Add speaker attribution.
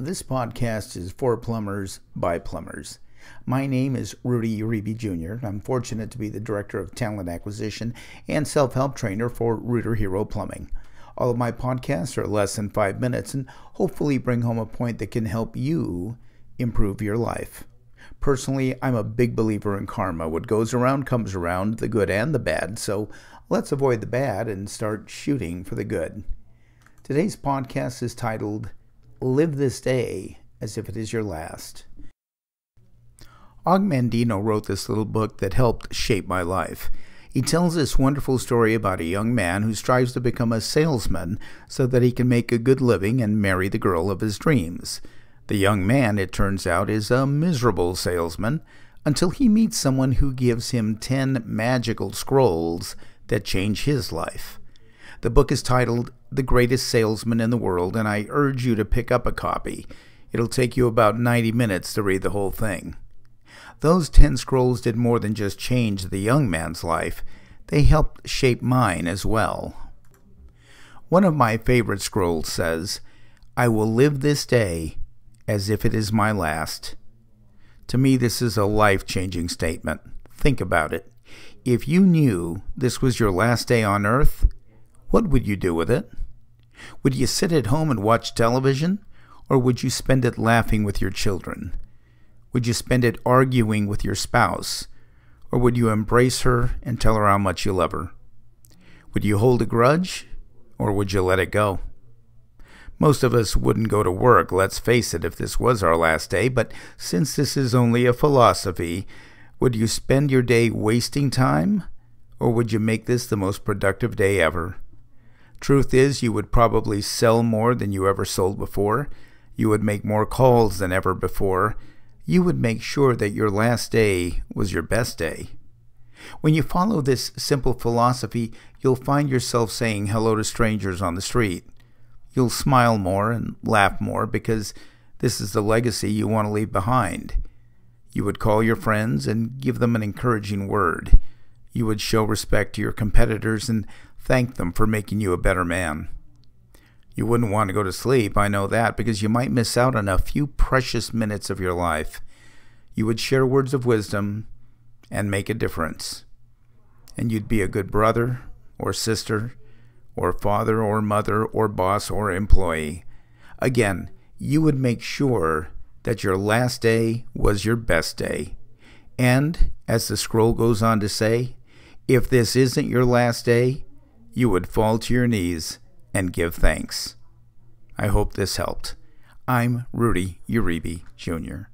Speaker 1: This podcast is for plumbers by plumbers. My name is Rudy Uribe Jr. I'm fortunate to be the Director of Talent Acquisition and Self-Help Trainer for Rooter Hero Plumbing. All of my podcasts are less than 5 minutes and hopefully bring home a point that can help you improve your life. Personally, I'm a big believer in karma. What goes around comes around, the good and the bad, so let's avoid the bad and start shooting for the good. Today's podcast is titled, Live This Day as If It Is Your Last. Og Mandino wrote this little book that helped shape my life. He tells this wonderful story about a young man who strives to become a salesman so that he can make a good living and marry the girl of his dreams. The young man, it turns out, is a miserable salesman until he meets someone who gives him 10 magical scrolls that change his life. The book is titled The Greatest Salesman in the World, and I urge you to pick up a copy. It'll take you about 90 minutes to read the whole thing. Those 10 scrolls did more than just change the young man's life. They helped shape mine as well. One of my favorite scrolls says, I will live this day as if it is my last. To me, this is a life-changing statement. Think about it. If you knew this was your last day on earth, what would you do with it? Would you sit at home and watch television, or would you spend it laughing with your children? Would you spend it arguing with your spouse, or would you embrace her and tell her how much you love her? Would you hold a grudge, or would you let it go? Most of us wouldn't go to work, let's face it, if this was our last day, but since this is only a philosophy, would you spend your day wasting time, or would you make this the most productive day ever? Truth is, you would probably sell more than you ever sold before. You would make more calls than ever before. You would make sure that your last day was your best day. When you follow this simple philosophy, you'll find yourself saying hello to strangers on the street. You'll smile more and laugh more because this is the legacy you want to leave behind. You would call your friends and give them an encouraging word. You would show respect to your competitors and thank them for making you a better man. You wouldn't want to go to sleep, I know that, because you might miss out on a few precious minutes of your life. You would share words of wisdom and make a difference. And you'd be a good brother or sister or father or mother or boss or employee. Again, you would make sure that your last day was your best day. And, as the scroll goes on to say, if this isn't your last day, you would fall to your knees and give thanks. I hope this helped. I'm Rudy Uribe Jr.